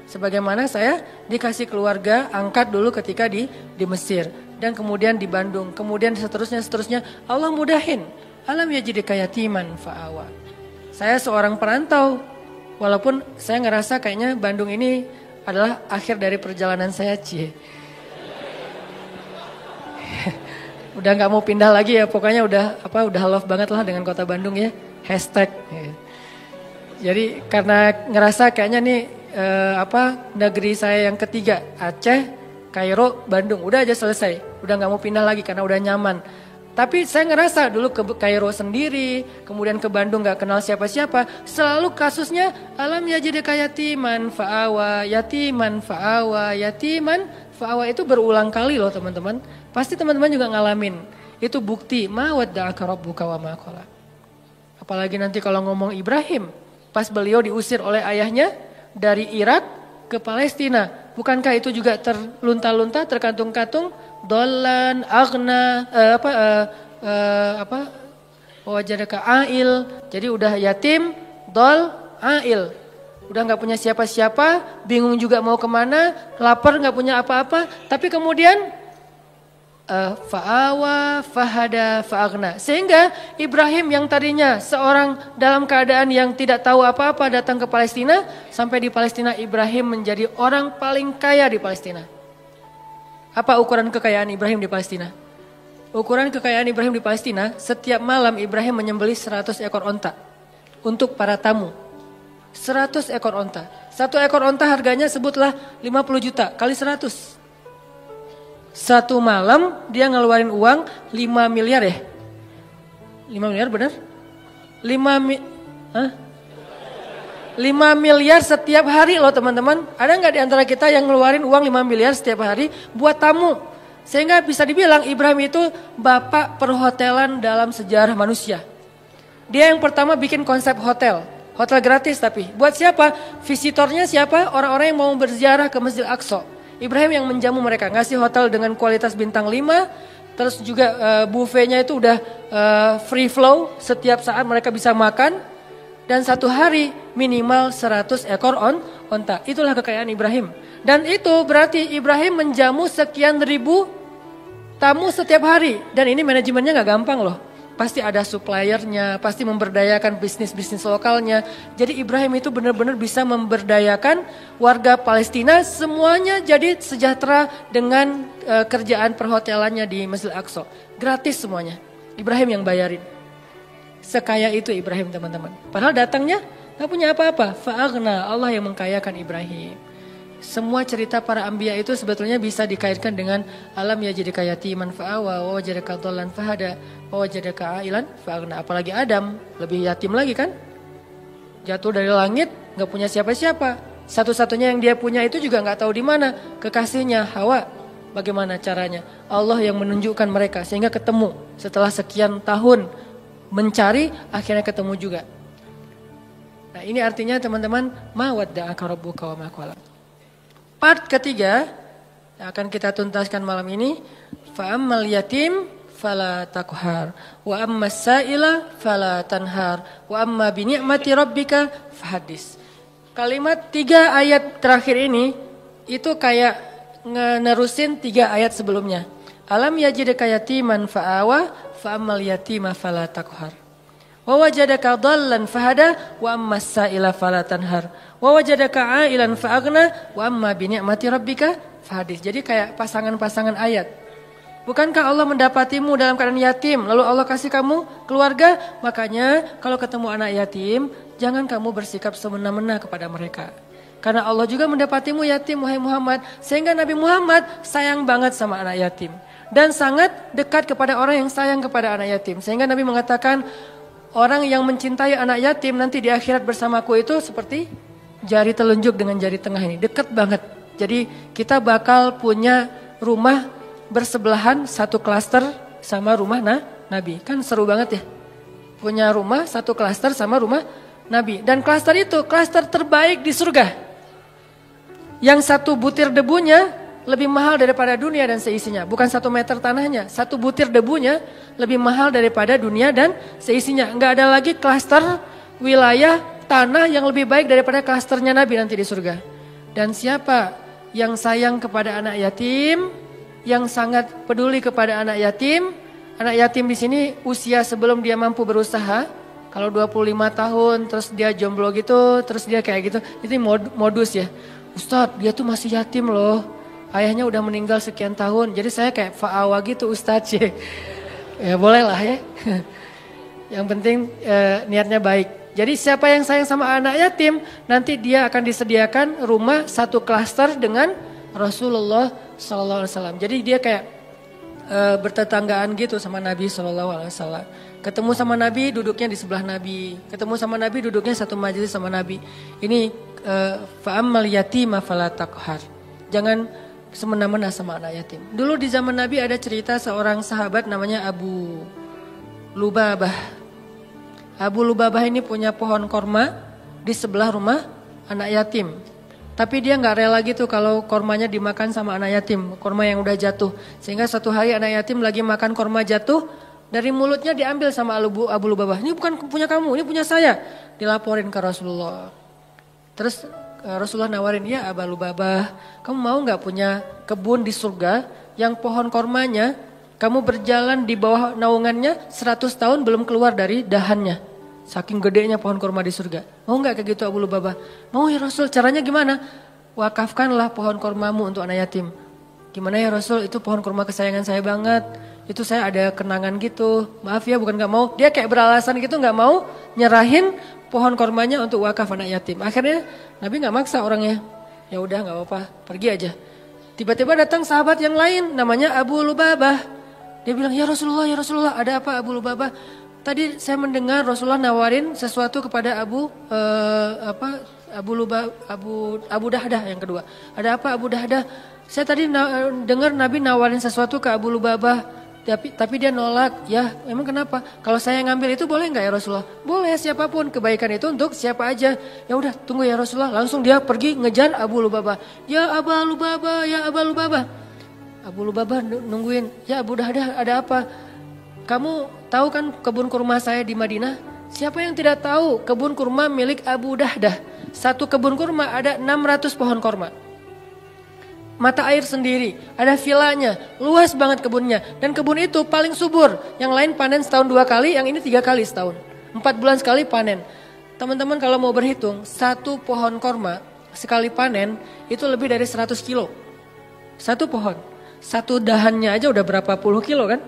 Sebagaimana saya dikasih keluarga angkat dulu ketika di Mesir. Dan kemudian di Bandung. Kemudian seterusnya. Allah mudahin. Alam yajidka yatiman fa'awa. Saya seorang perantau. Walaupun saya ngerasa kayaknya Bandung ini adalah akhir dari perjalanan saya. Udah gak mau pindah lagi ya. Pokoknya udah love banget lah dengan kota Bandung ya. Hashtag. Jadi karena ngerasa kayaknya nih negeri saya yang ketiga, Aceh, Kairo, Bandung, udah aja selesai, udah nggak mau pindah lagi karena udah nyaman. Tapi saya ngerasa dulu ke Kairo sendiri, kemudian ke Bandung nggak kenal siapa-siapa, selalu kasusnya alam yajidka yatiman fa'awa, yatiman fa'awa itu berulang kali loh teman-teman. Pasti teman-teman juga ngalamin. Itu bukti ma wadda'aka rabbuka wa ma qala. Apalagi nanti kalau ngomong Ibrahim, pas beliau diusir oleh ayahnya dari Irak ke Palestina. Bukankah itu juga terlunta-lunta, terkantung-kantung, dolan, agna, wajadaka ail. Jadi udah yatim, dol, ail. Udah gak punya siapa-siapa, bingung juga mau kemana, lapar gak punya apa-apa. Tapi kemudian fa'awa, fahada, fa'agna. Sehingga Ibrahim yang tadinya seorang dalam keadaan yang tidak tahu apa-apa datang ke Palestina. Sampai di Palestina Ibrahim menjadi orang paling kaya di Palestina. Apa ukuran kekayaan Ibrahim di Palestina? Ukuran kekayaan Ibrahim di Palestina, setiap malam Ibrahim menyembelih 100 ekor onta untuk para tamu. 100 ekor onta. Satu ekor onta harganya sebutlah 50 juta kali 100. Satu malam dia ngeluarin uang 5 miliar ya? 5 miliar benar? 5 miliar setiap hari loh teman-teman. Ada nggak di antara kita yang ngeluarin uang 5 miliar setiap hari buat tamu? Sehingga bisa dibilang Ibrahim itu bapak perhotelan dalam sejarah manusia. Dia yang pertama bikin konsep hotel. Hotel gratis tapi. Buat siapa? Visitornya siapa? Orang-orang yang mau berziarah ke Masjid Aqsa. Ibrahim yang menjamu mereka, ngasih hotel dengan kualitas bintang 5, terus juga buffetnya itu udah free flow, setiap saat mereka bisa makan, dan satu hari minimal 100 ekor onta. Itulah kekayaan Ibrahim. Dan itu berarti Ibrahim menjamu sekian ribu tamu setiap hari, dan ini manajemennya gak gampang loh. pasti ada suppliernya, pasti memberdayakan bisnis-bisnis lokalnya. Jadi Ibrahim itu benar-benar bisa memberdayakan warga Palestina semuanya jadi sejahtera dengan kerjaan perhotelannya di Masjid Al-Aqsa. Gratis semuanya. Ibrahim yang bayarin. Sekaya itu Ibrahim teman-teman. Padahal datangnya gak punya apa-apa. Fa'aghna, Allah yang mengkayakan Ibrahim. Semua cerita para anbiya itu sebetulnya bisa dikaitkan dengan alam yajidika yatiman fa'awa wa wajadaka dhallan fahada wa wajadaka ailan fa'aghna. Apalagi Adam, lebih yatim lagi kan? Jatuh dari langit, gak punya siapa-siapa. Satu-satunya yang dia punya itu juga gak tahu di mana. Kekasihnya Hawa. Bagaimana caranya? Allah yang menunjukkan mereka sehingga ketemu. Setelah sekian tahun mencari, akhirnya ketemu juga. Nah ini artinya teman-teman, ma wadda'aka rabbuka wa ma qala. Part ketiga yang akan kita tuntaskan malam ini, fa ammal yatim fala taqhar wa ammas sa'ila fala tanhar wa amma bi ni'mati rabbika fahaddis. Kalimat 3 ayat terakhir ini itu kayak nerusin 3 ayat sebelumnya. Alam yajidka yatiman fa'awa fa ammal yatima fala taqhar. Wa wajadaka dhallan fahada wa ammas sa'ila fala tanhar. Wa wajadaka ailan fa'aghna wa amma bi ni'mati rabbika fahaddis. Jadi kayak pasangan-pasangan ayat. Bukankah Allah mendapatimu dalam keadaan yatim lalu Allah kasih kamu keluarga? Makanya kalau ketemu anak yatim, jangan kamu bersikap semena-mena kepada mereka. Karena Allah juga mendapatimu yatim wahai Muhammad, sehingga Nabi Muhammad sayang banget sama anak yatim dan sangat dekat kepada orang yang sayang kepada anak yatim. Sehingga Nabi mengatakan, orang yang mencintai anak yatim nanti di akhirat bersamaku itu seperti jari telunjuk dengan jari tengah ini. Dekat banget. Jadi kita bakal punya rumah bersebelahan satu klaster sama rumah Nabi. Kan seru banget ya. Punya rumah satu klaster sama rumah Nabi. Dan klaster itu klaster terbaik di surga. Yang satu butir debunya lebih mahal daripada dunia dan seisinya. Bukan 1 meter tanahnya. 1 butir debunya lebih mahal daripada dunia dan seisinya. Enggak ada lagi klaster wilayah tanah yang lebih baik daripada klasternya Nabi nanti di surga. Dan siapa yang sayang kepada anak yatim, yang sangat peduli kepada anak yatim di sini usia sebelum dia mampu berusaha. Kalau 25 tahun terus dia jomblo gitu, terus dia kayak gitu, itu modus ya. Ustadz, dia tuh masih yatim loh. Ayahnya udah meninggal sekian tahun. Jadi saya kayak fa'awa gitu Ustadz ya. Ya boleh lah ya. Yang penting niatnya baik. Jadi siapa yang sayang sama anak yatim, nanti dia akan disediakan rumah satu klaster dengan Rasulullah SAW. Jadi dia kayak bertetanggaan gitu sama Nabi SAW. Ketemu sama Nabi, duduknya di sebelah Nabi. Ketemu sama Nabi, duduknya satu majelis sama Nabi. Ini fa'ammal yatima fala taqhar. Jangan semena-mena sama anak yatim. Dulu di zaman Nabi ada cerita seorang sahabat namanya Abu Lubabah. Abu Lubabah ini punya pohon korma di sebelah rumah anak yatim. Tapi dia gak rela gitu kalau kormanya dimakan sama anak yatim. Korma yang udah jatuh. Sehingga suatu hari anak yatim lagi makan korma jatuh. Dari mulutnya diambil sama Abu Lubabah. Ini bukan punya kamu, ini punya saya. Dilaporin ke Rasulullah. Terus Rasulullah nawarin, ya Abu Lubabah, kamu mau gak punya kebun di surga yang pohon kormanya kamu berjalan di bawah naungannya 100 tahun belum keluar dari dahannya. Saking gedenya pohon kurma di surga. Mau gak kayak gitu Abu Lubabah? Mau ya Rasul, caranya gimana? Wakafkanlah pohon kurmamu untuk anak yatim. Gimana ya Rasul, itu pohon kurma kesayangan saya banget. Itu saya ada kenangan gitu. Maaf ya bukan gak mau. Dia kayak beralasan gitu gak mau nyerahin pohon kurmanya untuk wakaf anak yatim. Akhirnya Nabi gak maksa orangnya. Ya udah gak apa-apa, pergi aja. Tiba-tiba datang sahabat yang lain namanya Abu Lubabah. Dia bilang, ya Rasulullah, ada apa Abu Lubabah? Tadi saya mendengar Rasulullah nawarin sesuatu kepada Abu Dahdah yang kedua. Ada apa Abu Dahdah? Saya tadi dengar Nabi nawarin sesuatu ke Abu Lubabah, tapi dia nolak. Ya, emang kenapa? Kalau saya ngambil itu boleh nggak ya Rasulullah? Boleh, siapapun, kebaikan itu untuk siapa aja. Ya udah, tunggu ya Rasulullah. Langsung dia pergi ngejar Abu Lubabah. Ya Abu Lubabah, ya Abu Lubabah. Abu Lubabah nungguin, ya Abu Dahdah ada apa? Kamu tahu kan kebun kurma saya di Madinah? Siapa yang tidak tahu kebun kurma milik Abu Dahdah? Satu kebun kurma ada 600 pohon kurma. mata air sendiri, ada vilanya, luas banget kebunnya. Dan kebun itu paling subur, yang lain panen setahun 2 kali, yang ini 3 kali setahun. 4 bulan sekali panen. Teman-teman kalau mau berhitung, satu pohon korma sekali panen itu lebih dari 100 kilo. Satu pohon, satu dahannya aja udah berapa puluh kilo kan?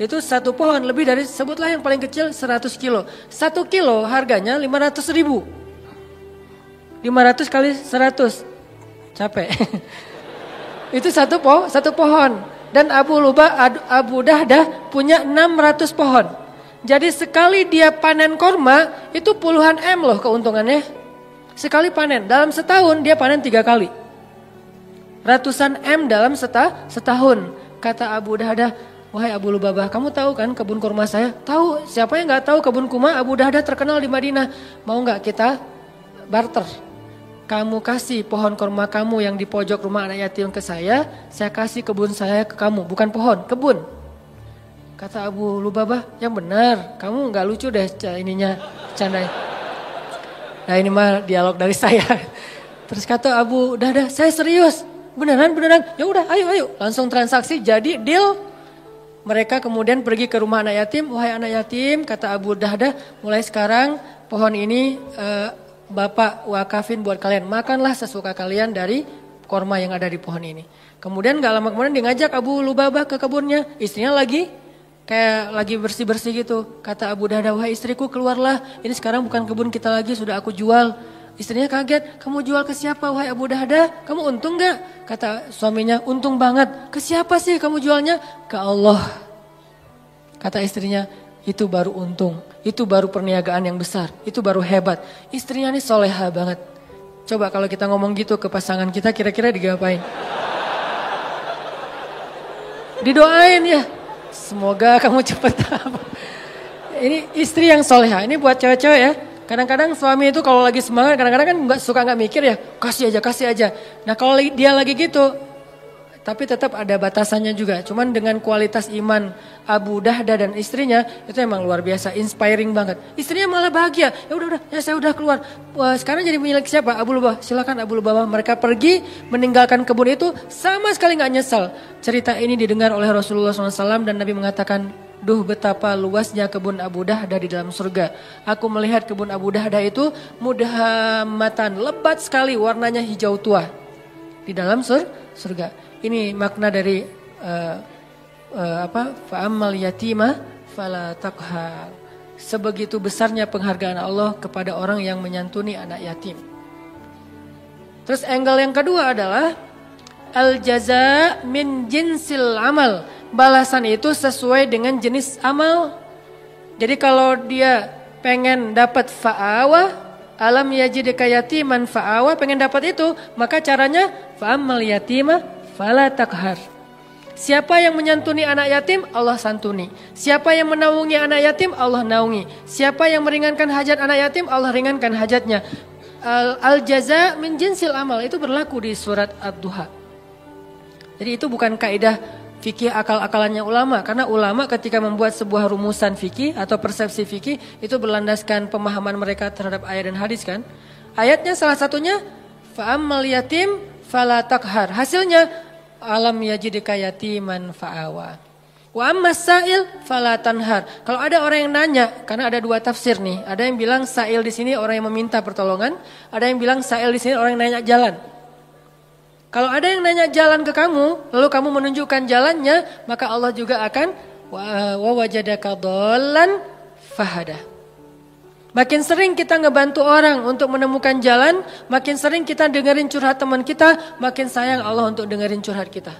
Itu satu pohon lebih dari, sebutlah yang paling kecil 100 kilo. 1 kilo harganya 500 ribu. 500 kali 100, capek. Itu satu pohon. Dan Abu Dahdah punya 600 pohon. Jadi sekali dia panen korma, itu puluhan M loh keuntungannya. Sekali panen, dalam setahun dia panen 3 kali. Ratusan M dalam setahun. Kata Abu Dahdah, wahai Abu Lubabah, kamu tahu kan kebun kurma saya? Tahu, siapa yang gak tahu kebun kurma Abu Dahdah terkenal di Madinah. Mau gak kita barter? Kamu kasih pohon kurma kamu yang di pojok rumah anak yatim ke saya kasih kebun saya ke kamu, bukan pohon, kebun. Kata Abu Lubabah, yang benar, kamu gak lucu deh ininya, candanya. Nah ini mah dialog dari saya. Terus kata Abu Dahdah, saya serius, beneran. Ya udah, ayo, langsung transaksi, jadi deal. Mereka kemudian pergi ke rumah anak yatim. Wahai anak yatim, kata Abu Dahdah, mulai sekarang pohon ini Bapak wakafin buat kalian. Makanlah sesuka kalian dari korma yang ada di pohon ini. Kemudian gak lama kemudian dia ngajak Abu Lubabah ke kebunnya. Istrinya lagi bersih-bersih gitu. Kata Abu Dahdah, wahai istriku keluarlah. Ini sekarang bukan kebun kita lagi, sudah aku jual. Istrinya kaget, kamu jual ke siapa wahai Abu Dahdah? Kamu untung gak? Kata suaminya, untung banget. Ke siapa sih kamu jualnya? Ke Allah. Kata istrinya, itu baru untung. Itu baru perniagaan yang besar. Itu baru hebat. Istrinya ini soleha banget. Coba kalau kita ngomong gitu ke pasangan kita, kira-kira digapain? Didoain ya. Semoga kamu cepat. Ini istri yang soleha. Ini buat cewek-cewek ya. Kadang-kadang suami itu kalau lagi semangat, kadang-kadang kan nggak mikir ya. Kasih aja. Nah kalau dia lagi gitu, tapi tetap ada batasannya juga. Cuman dengan kualitas iman Abu Dahdah dan istrinya itu emang luar biasa, inspiring banget. Istrinya malah bahagia. Ya saya udah keluar. Wah, sekarang jadi milik siapa? Abu Lubabah. Silakan Abu Lubabah. Mereka pergi meninggalkan kebun itu sama sekali nggak nyesal. Cerita ini didengar oleh Rasulullah SAW dan Nabi mengatakan, duh betapa luasnya kebun Abu Dahdah di dalam surga. Aku melihat kebun Abu Dahdah itu mudhammatan, lebat sekali, warnanya hijau tua di dalam surga. Ini makna dari fa'ammal yatima fala taqhar. Sebegitu besarnya penghargaan Allah kepada orang yang menyantuni anak yatim. Terus angle yang kedua adalah al jaza min jinsil amal. Balasan itu sesuai dengan jenis amal. Jadi kalau dia pengen dapat fa'awa, alam yajidka yatiman fa'awa, pengen dapat itu, maka caranya fa'ammal yatima fala taqhar. Siapa yang menyantuni anak yatim, Allah santuni. Siapa yang menaungi anak yatim, Allah naungi. Siapa yang meringankan hajat anak yatim, Allah ringankan hajatnya. Al-jaza min jinsil amal, itu berlaku di surat Ad-Duha. Jadi itu bukan kaidah fikih akal-akalannya ulama. Karena ulama ketika membuat sebuah rumusan fikih atau persepsi fikih, itu berlandaskan pemahaman mereka terhadap ayat dan hadis kan. Ayatnya salah satunya, fa'ammal yatim fala taqhar. Hasilnya alam yajidka yatiman fa'awa. Wa ammas sa'il fala tanhar. Kalau ada orang yang nanya, karena ada dua tafsir nih. Ada yang bilang sa'il di sini orang yang meminta pertolongan, ada yang bilang sa'il di sini orang yang nanya jalan. Kalau ada yang nanya jalan ke kamu, lalu kamu menunjukkan jalannya, maka Allah juga akan wa wajadaka dhallan fahada. Makin sering kita ngebantu orang untuk menemukan jalan, makin sering kita dengerin curhat teman kita, makin sayang Allah untuk dengerin curhat kita.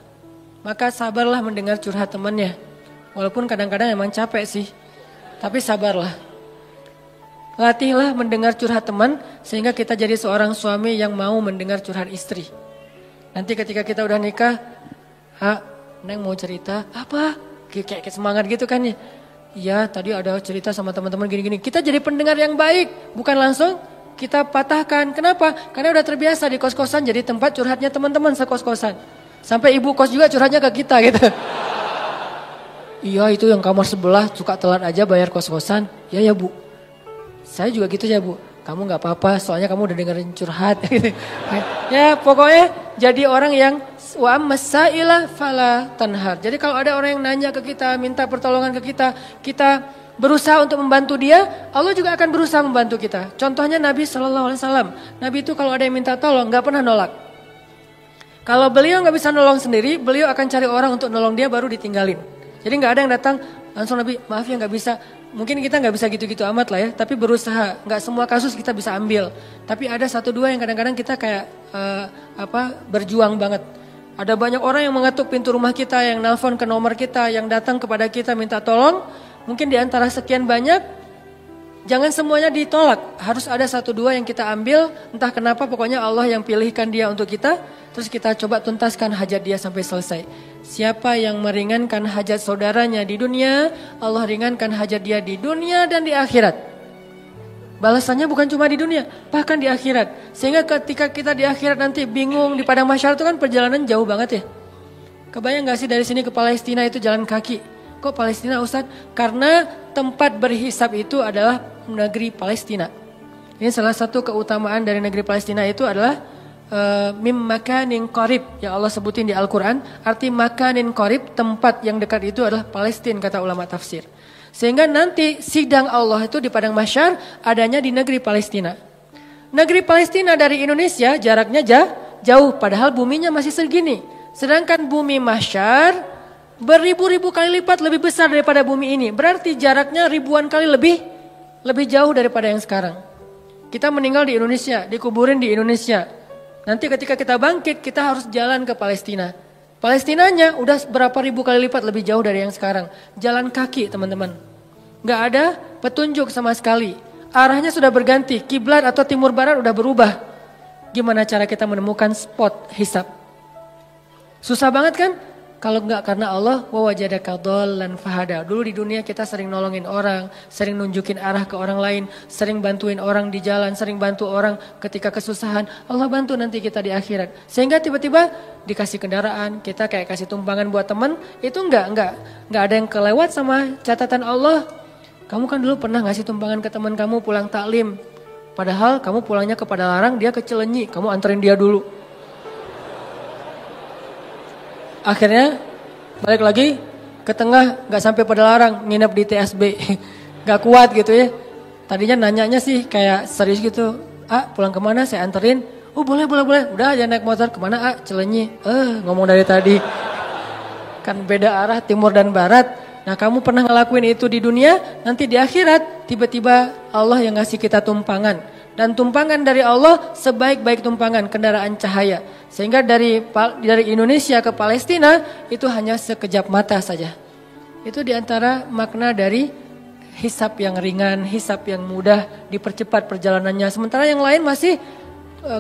Maka sabarlah mendengar curhat temannya. Walaupun kadang-kadang emang capek sih, tapi sabarlah. Latihlah mendengar curhat teman, sehingga kita jadi seorang suami yang mau mendengar curhat istri. Nanti ketika kita udah nikah, Neng mau cerita, apa? Kayak semangat gitu kan ya. Iya tadi ada cerita sama teman-teman gini-gini. Kita jadi pendengar yang baik. Bukan langsung kita patahkan. Kenapa? Karena udah terbiasa di kos-kosan jadi tempat curhatnya teman-teman sekos-kosan. Sampai ibu kos juga curhatnya ke kita gitu. Iya itu yang kamar sebelah suka telat aja bayar kos-kosan. Ya bu. Saya juga gitu ya bu. Kamu gak apa-apa soalnya kamu udah dengerin curhat. Ya pokoknya jadi orang yang wa amsaila fala tanhar. Jadi kalau ada orang yang nanya ke kita, minta pertolongan ke kita, kita berusaha untuk membantu dia, Allah juga akan berusaha membantu kita. Contohnya Nabi SAW. Nabi itu kalau ada yang minta tolong nggak pernah nolak. Kalau beliau nggak bisa nolong sendiri, beliau akan cari orang untuk nolong dia baru ditinggalin. Jadi nggak ada yang datang langsung Nabi, maaf ya nggak bisa. Mungkin kita nggak bisa gitu-gitu amat lah ya, tapi berusaha. Nggak semua kasus kita bisa ambil. Tapi ada satu dua yang kadang-kadang kita kayak berjuang banget. Ada banyak orang yang mengetuk pintu rumah kita, yang nelpon ke nomor kita, yang datang kepada kita minta tolong. Mungkin di antara sekian banyak, jangan semuanya ditolak. Harus ada satu dua yang kita ambil, entah kenapa pokoknya Allah yang pilihkan dia untuk kita. Terus kita coba tuntaskan hajat dia sampai selesai. Siapa yang meringankan hajat saudaranya di dunia, Allah ringankan hajat dia di dunia dan di akhirat. Balasannya bukan cuma di dunia, bahkan di akhirat. Sehingga ketika kita di akhirat nanti bingung di padang mahsyar itu kan perjalanan jauh banget ya. Kebayang gak sih dari sini ke Palestina itu jalan kaki? Kok Palestina Ustadz? Karena tempat berhisab itu adalah negeri Palestina. Ini salah satu keutamaan dari negeri Palestina itu adalah mim makanin qarib yang Allah sebutin di Al-Quran. Arti makanin qarib, tempat yang dekat itu adalah Palestina kata ulama tafsir. Sehingga nanti sidang Allah itu di padang mahsyar adanya di negeri Palestina. Negeri Palestina dari Indonesia jaraknya jauh, padahal buminya masih segini. Sedangkan bumi mahsyar beribu-ribu kali lipat lebih besar daripada bumi ini. Berarti jaraknya ribuan kali lebih jauh daripada yang sekarang. Kita meninggal di Indonesia, dikuburin di Indonesia. Nanti ketika kita bangkit, kita harus jalan ke Palestina. Palestinanya udah berapa ribu kali lipat lebih jauh dari yang sekarang. Jalan kaki teman-teman. Gak ada petunjuk sama sekali. Arahnya sudah berganti, kiblat atau timur barat udah berubah. Gimana cara kita menemukan spot hisab? Susah banget kan? Kalau enggak karena Allah, wa wajadaka dhallan fahada. Dulu di dunia kita sering nolongin orang, sering nunjukin arah ke orang lain, sering bantuin orang di jalan, sering bantu orang ketika kesusahan. Allah bantu nanti kita di akhirat. Sehingga tiba-tiba dikasih kendaraan, kita kayak kasih tumpangan buat teman, itu enggak ada yang kelewat sama catatan Allah. Kamu kan dulu pernah ngasih tumpangan ke teman kamu pulang taklim. Padahal kamu pulangnya ke Padalarang, dia ke Cilenyi, kamu anterin dia dulu. Akhirnya balik lagi ke tengah, gak sampai Padalarang, nginep di TSB. Gak kuat gitu ya. Tadinya nanyanya sih kayak serius gitu. Pulang kemana saya anterin? Oh boleh. Udah aja naik motor kemana Cilenyi. Ngomong dari tadi. Kan beda arah timur dan barat. Nah kamu pernah ngelakuin itu di dunia, nanti di akhirat tiba-tiba Allah yang ngasih kita tumpangan. Dan tumpangan dari Allah sebaik-baik tumpangan kendaraan cahaya. Sehingga dari Indonesia ke Palestina itu hanya sekejap mata saja. Itu diantara makna dari hisab yang ringan, hisab yang mudah, dipercepat perjalanannya. Sementara yang lain masih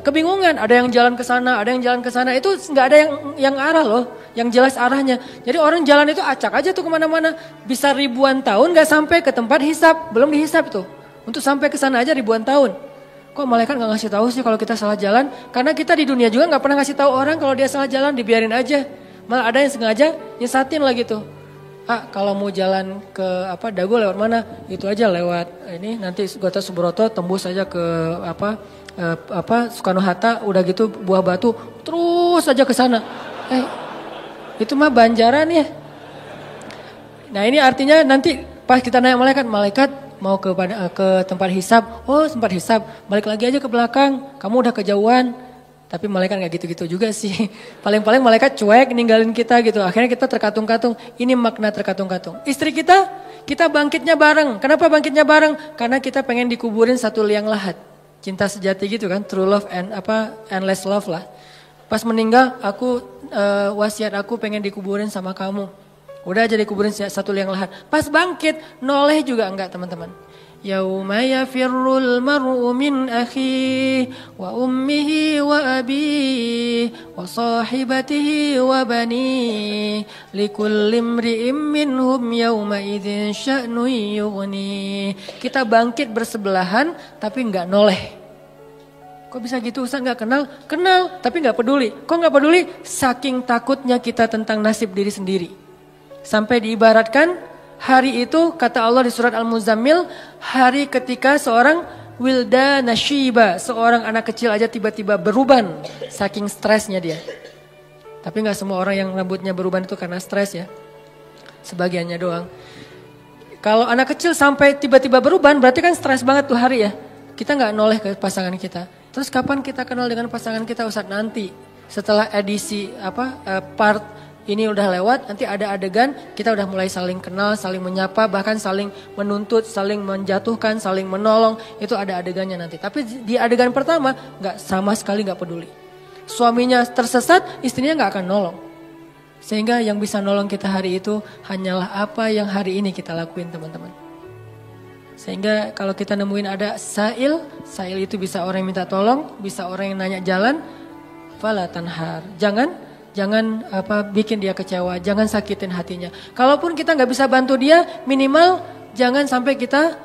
kebingungan. Ada yang jalan ke sana, ada yang jalan ke sana. Itu nggak ada yang arah loh, yang jelas arahnya. Jadi orang jalan itu acak aja tuh kemana-mana. Bisa ribuan tahun nggak sampai ke tempat hisab, belum dihisab tuh. Untuk sampai ke sana aja ribuan tahun. Kok malaikat gak ngasih tahu sih kalau kita salah jalan? Karena kita di dunia juga gak pernah ngasih tahu orang kalau dia salah jalan, dibiarin aja. Malah ada yang sengaja nyesatin lah gitu. Kalau mau jalan ke Dago lewat mana? Itu aja lewat ini nanti Gatot Subroto tembus aja ke Soekarno Hatta, udah gitu Buah Batu terus aja ke sana. Itu mah Banjaran ya. Nah ini artinya nanti pas kita nanya malaikat mau ke tempat hisab, tempat hisab, balik lagi aja ke belakang, kamu udah kejauhan. Tapi malaikat gak gitu-gitu juga sih. Paling-paling malaikat cuek ninggalin kita gitu. Akhirnya kita terkatung-katung. Ini makna terkatung-katung. Istri kita bangkitnya bareng. Kenapa bangkitnya bareng? Karena kita pengen dikuburin satu liang lahat. Cinta sejati gitu kan, true love and endless love lah. Pas meninggal, wasiat aku pengen dikuburin sama kamu. Udah aja dikuburin satu liang lahat. Pas bangkit, noleh juga enggak teman-teman. Yauma yafirrul mar'u min akhihi wa ummihi wa abihi wa sahibatihi wa banihi likulli imri'in minhum yawma idzin sya'nun yughni. Kita bangkit bersebelahan tapi enggak noleh. Kok bisa gitu Ustaz, enggak kenal? Kenal tapi enggak peduli. Kok enggak peduli? Saking takutnya kita tentang nasib diri sendiri. Sampai diibaratkan hari itu kata Allah di surat Al-Muzammil, hari ketika seorang wildana syiba, seorang anak kecil aja tiba-tiba beruban saking stresnya dia. Tapi nggak semua orang yang rambutnya beruban itu karena stres ya. Sebagiannya doang. Kalau anak kecil sampai tiba-tiba beruban berarti kan stres banget tuh hari ya. Kita nggak noleh ke pasangan kita. Terus kapan kita kenal dengan pasangan kita Ustadz? Nanti setelah edisi part ini udah lewat, nanti ada adegan kita udah mulai saling kenal, saling menyapa, bahkan saling menuntut, saling menjatuhkan, saling menolong. Itu ada adegannya nanti. Tapi di adegan pertama nggak sama sekali nggak peduli. Suaminya tersesat, istrinya nggak akan nolong. Sehingga yang bisa nolong kita hari itu hanyalah apa yang hari ini kita lakuin teman-teman. Sehingga kalau kita nemuin ada sa'il itu bisa orang yang minta tolong, bisa orang yang nanya jalan, fala tanhar. Jangan bikin dia kecewa, jangan sakitin hatinya. Kalaupun kita nggak bisa bantu dia, minimal jangan sampai kita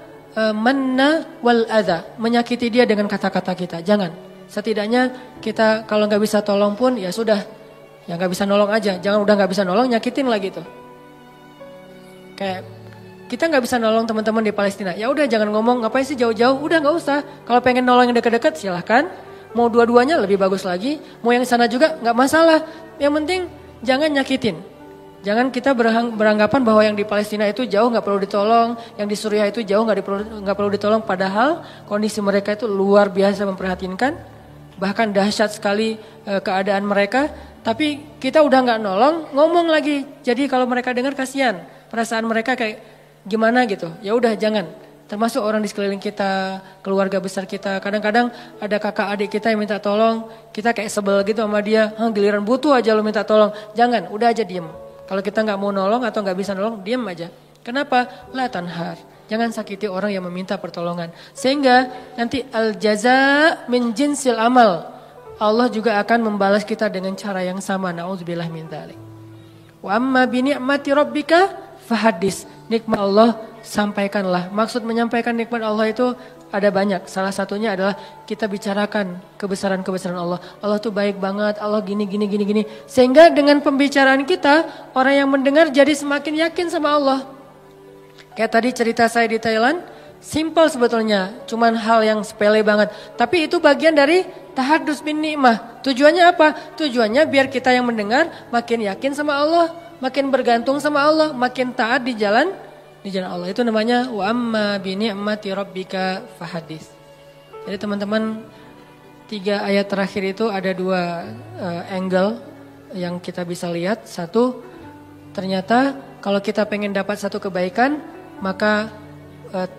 manna wal adha, menyakiti dia dengan kata-kata kita. Jangan. Setidaknya kita kalau nggak bisa tolong pun ya sudah, ya nggak bisa nolong aja. Jangan udah nggak bisa nolong, nyakitin lagi tuh. Kayak kita nggak bisa nolong teman-teman di Palestina. Ya udah jangan ngomong ngapain sih jauh-jauh. Udah nggak usah. Kalau pengen nolong yang dekat-dekat silahkan. Mau dua-duanya lebih bagus lagi. Mau yang sana juga nggak masalah. Yang penting jangan nyakitin. Jangan kita beranggapan bahwa yang di Palestina itu jauh nggak perlu ditolong. Yang di Suriah itu jauh nggak perlu ditolong. Padahal kondisi mereka itu luar biasa memprihatinkan. Bahkan dahsyat sekali keadaan mereka. Tapi kita udah nggak nolong, ngomong lagi. Jadi kalau mereka dengar kasihan. Perasaan mereka kayak gimana gitu. Ya udah jangan. Termasuk orang di sekeliling kita, keluarga besar kita. Kadang-kadang ada kakak adik kita yang minta tolong. Kita kayak sebel gitu sama dia. Giliran butuh aja lo minta tolong. Jangan, udah aja diem. Kalau kita nggak mau nolong atau nggak bisa nolong, diem aja. Kenapa? La tanhar. Jangan sakiti orang yang meminta pertolongan. Sehingga nanti al-jaza min jinsil amal. Allah juga akan membalas kita dengan cara yang sama. Na'udzubillah min dzalik. Wa amma bi ni'mati rabbika fahadis. Nikmat Allah sampaikanlah. Maksud menyampaikan nikmat Allah itu ada banyak. Salah satunya adalah kita bicarakan kebesaran-kebesaran Allah. Allah tuh baik banget, Allah gini. Sehingga dengan pembicaraan kita, orang yang mendengar jadi semakin yakin sama Allah. Kayak tadi cerita saya di Thailand, simple sebetulnya, cuman hal yang sepele banget. Tapi itu bagian dari tahadus bin ni'mah. Tujuannya apa? Tujuannya biar kita yang mendengar makin yakin sama Allah, makin bergantung sama Allah, makin taat di jalan Allah. Itu namanya wa amma bi ni'mati rabbika fahadits. Jadi teman-teman, 3 ayat terakhir itu ada 2 angle yang kita bisa lihat. Satu, ternyata kalau kita pengen dapat satu kebaikan, maka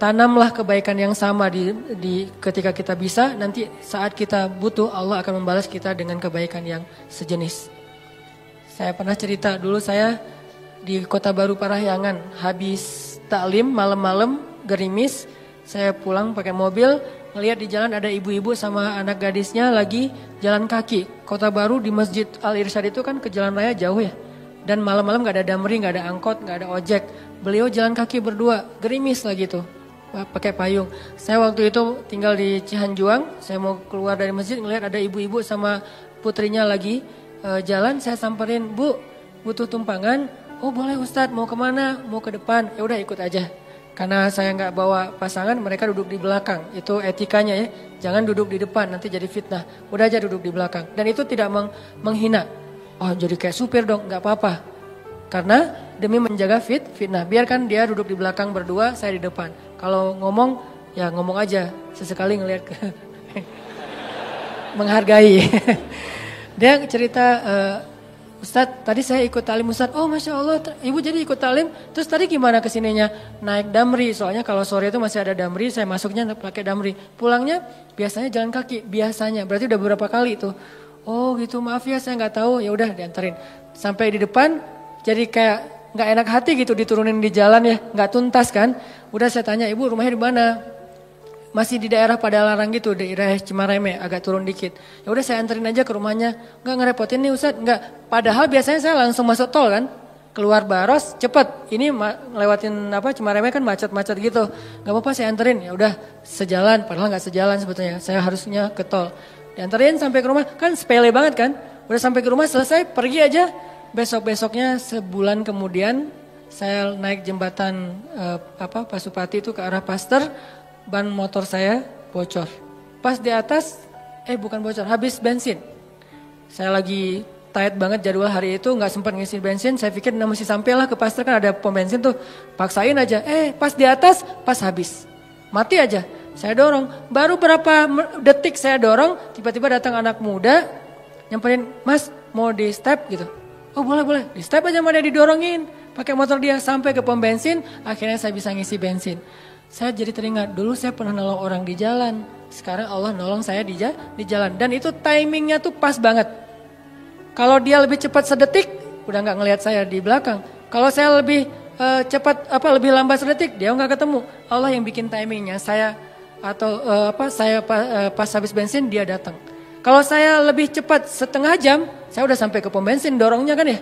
tanamlah kebaikan yang sama di ketika kita bisa. Nanti saat kita butuh, Allah akan membalas kita dengan kebaikan yang sejenis. Saya pernah cerita dulu saya di Kota Baru Parahyangan, habis taklim malam-malam gerimis, saya pulang pakai mobil, ngelihat di jalan ada ibu-ibu sama anak gadisnya lagi jalan kaki. Kota Baru di Masjid Al-Irsyad itu kan ke jalan raya jauh ya. Dan malam-malam gak ada damri, gak ada angkot, gak ada ojek. Beliau jalan kaki berdua, gerimis lagi tuh, pakai payung. Saya waktu itu tinggal di Cihanjuang, saya mau keluar dari masjid ngelihat ada ibu-ibu sama putrinya lagi jalan, saya samperin, Bu, butuh tumpangan? Oh boleh Ustadz, mau kemana? Mau ke depan? Ya udah ikut aja. Karena saya nggak bawa pasangan, mereka duduk di belakang. Itu etikanya ya, jangan duduk di depan, nanti jadi fitnah. Udah aja duduk di belakang. Dan itu tidak menghina. Oh jadi kayak supir dong, nggak apa-apa. Karena demi menjaga fitnah. Biarkan dia duduk di belakang berdua, saya di depan. Kalau ngomong, ya ngomong aja. Sesekali ngelihat ke menghargai. Dia cerita, Ustadz tadi saya ikut talim Ustadz. Oh Masya Allah, ibu jadi ikut talim. Terus tadi gimana kesininya? Naik damri, soalnya kalau sore itu masih ada damri, saya masuknya pakai damri. Pulangnya biasanya jalan kaki, biasanya. Berarti udah beberapa kali itu. Oh gitu, maaf ya saya nggak tahu. Ya udah dianterin. Sampai di depan, jadi kayak nggak enak hati gitu diturunin di jalan ya, nggak tuntas kan. Udah saya tanya, ibu rumahnya di mana? Masih di daerah Padalarang gitu, daerah Cimareme, agak turun dikit. Ya udah saya anterin aja ke rumahnya. Enggak ngerepotin nih Ustadz, enggak. Padahal biasanya saya langsung masuk tol kan. Keluar Baros, cepet. Ini lewatin Cimareme kan macet-macet gitu. Enggak apa-apa saya anterin. Ya udah sejalan, padahal enggak sejalan sebetulnya. Saya harusnya ke tol. Dianterin sampai ke rumah, kan sepele banget kan. Udah sampai ke rumah selesai, pergi aja. Besok-besoknya sebulan kemudian saya naik jembatan Pasupati itu ke arah Paster. Ban motor saya bocor. Pas di atas, bukan bocor, habis bensin. Saya lagi tight banget jadwal hari itu, nggak sempat ngisi bensin. Saya pikir masih sampai lah ke pasar, kan ada pom bensin tuh. Paksain aja, pas di atas, pas habis. Mati aja. Saya dorong, baru berapa detik saya dorong, tiba-tiba datang anak muda, nyamperin, Mas mau di step gitu. Oh boleh, di step aja mana didorongin, pakai motor dia sampai ke pom bensin, akhirnya saya bisa ngisi bensin. Saya jadi teringat, dulu saya pernah nolong orang di jalan, sekarang Allah nolong saya di jalan. Dan itu timingnya tuh pas banget. Kalau dia lebih cepat sedetik, udah gak ngelihat saya di belakang. Kalau saya lebih lebih lambat sedetik, dia nggak ketemu. Allah yang bikin timingnya, pas habis bensin dia datang. Kalau saya lebih cepat setengah jam, saya udah sampai ke pom bensin dorongnya kan ya,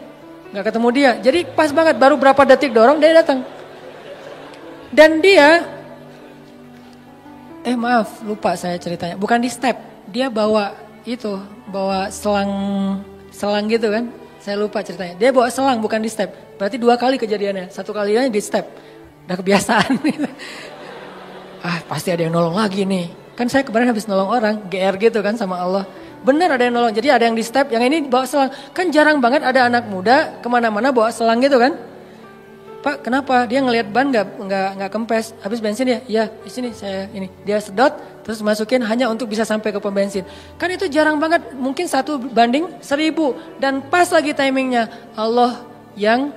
nggak ketemu dia. Jadi pas banget, baru berapa detik dorong dia datang. Dan dia, maaf lupa saya ceritanya, bukan di step, dia bawa selang gitu kan. Saya lupa ceritanya. Dia bawa selang bukan di step. Berarti 2 kali kejadiannya. 1 kalinya di step. Udah kebiasaan. Pasti ada yang nolong lagi nih. Kan saya kemarin habis nolong orang. GR gitu kan sama Allah. Benar ada yang nolong. Jadi ada yang di step. Yang ini bawa selang. Kan jarang banget ada anak muda kemana-mana bawa selang gitu kan. Pak kenapa? Dia ngelihat ban nggak kempes. Habis bensin ya? Iya di sini saya ini. Dia sedot. Terus masukin hanya untuk bisa sampai ke pom bensin. Kan itu jarang banget, mungkin 1 banding 1000. Dan pas lagi timingnya, Allah yang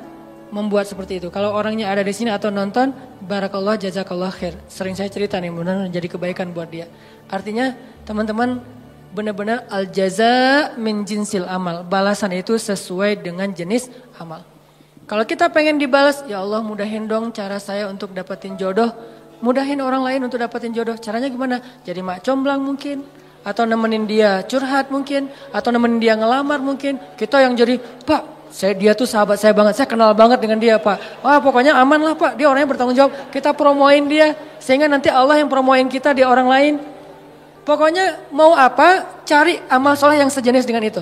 membuat seperti itu. Kalau orangnya ada di sini atau nonton, barakallah jazakallah khair. Sering saya cerita nih, benar-benar jadi kebaikan buat dia. Artinya teman-teman benar-benar al-jaza min jinsil amal. Balasan itu sesuai dengan jenis amal. Kalau kita pengen dibalas, ya Allah mudahin dong cara saya untuk dapetin jodoh. Mudahin orang lain untuk dapetin jodoh. Caranya gimana? Jadi mak comblang mungkin. Atau nemenin dia curhat mungkin. Atau nemenin dia ngelamar mungkin. Kita yang jadi, Pak dia tuh sahabat saya banget. Saya kenal banget dengan dia Pak. Wah pokoknya aman lah Pak. Dia orangnya bertanggung jawab. Kita promoin dia. Sehingga nanti Allah yang promoin kita di orang lain. Pokoknya mau apa, cari amal soleh yang sejenis dengan itu.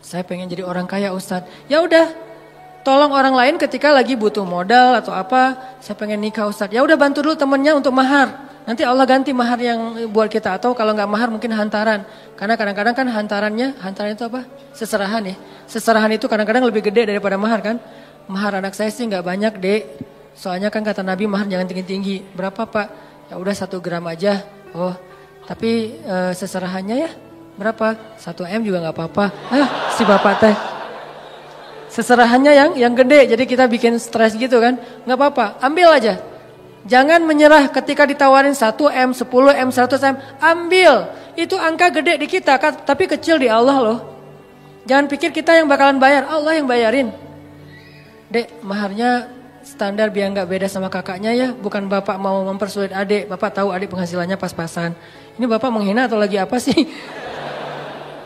Saya pengen jadi orang kaya Ustadz. Ya udah. Tolong orang lain ketika lagi butuh modal atau apa, saya pengen nikah Ustadz. Ya udah bantu dulu temennya untuk mahar. Nanti Allah ganti mahar yang buat kita. Atau kalau nggak mahar mungkin hantaran. Karena kadang-kadang kan hantaran itu apa? Seserahan ya. Seserahan itu kadang-kadang lebih gede daripada mahar kan. Mahar anak saya sih nggak banyak dek. Soalnya kan kata Nabi mahar jangan tinggi-tinggi. Berapa Pak? Ya udah 1 gram aja. Oh tapi seserahannya ya berapa? 1 M juga nggak apa-apa. Si bapak teh. Seserahannya yang gede, jadi kita bikin stres gitu kan. Gak apa-apa, ambil aja. Jangan menyerah ketika ditawarin 1 M, 10 M, 100 M. Ambil, itu angka gede di kita, tapi kecil di Allah loh. Jangan pikir kita yang bakalan bayar, Allah yang bayarin. Dek, maharnya standar biar gak beda sama kakaknya ya. Bukan bapak mau mempersulit adik, bapak tahu adik penghasilannya pas-pasan. Ini bapak menghina atau lagi apa sih?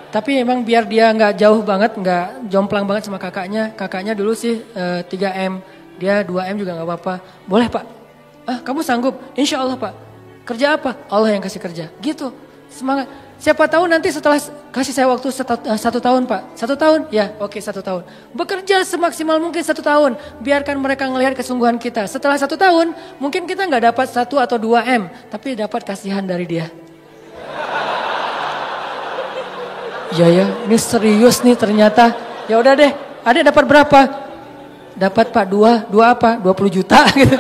Tapi emang biar dia nggak jauh banget, nggak jomplang banget sama kakaknya. Kakaknya dulu sih 3 M, dia 2 M juga nggak apa-apa. Boleh Pak? Kamu sanggup? Insya Allah Pak. Kerja apa? Allah yang kasih kerja. Gitu, semangat. Siapa tahu nanti setelah kasih saya waktu 1 tahun Pak. 1 tahun? Ya oke 1 tahun. Bekerja semaksimal mungkin 1 tahun. Biarkan mereka ngelihat kesungguhan kita. Setelah 1 tahun mungkin kita nggak dapat 1 atau 2 M. Tapi dapat kasihan dari dia. Ya, ini serius nih ternyata. Ya udah deh, adik dapat berapa? Dapat Pak 2 apa? 20 juta gitu.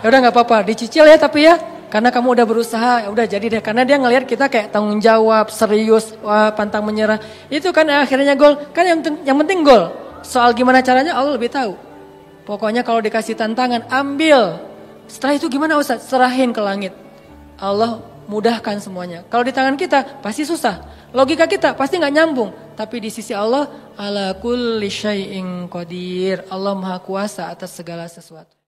Ya udah nggak apa-apa, dicicil ya tapi ya. Karena kamu udah berusaha, ya udah jadi deh. Karena dia ngelihat kita kayak tanggung jawab, serius, pantang menyerah. Itu kan akhirnya gol. Kan yang penting gol. Soal gimana caranya Allah lebih tahu. Pokoknya kalau dikasih tantangan, ambil. Setelah itu gimana Ustaz? Serahin ke langit. Allah mudahkan semuanya. Kalau di tangan kita pasti susah. Logika kita pasti nggak nyambung. Tapi di sisi Allah, ala kulli syai'in qadir. Allah maha kuasa atas segala sesuatu.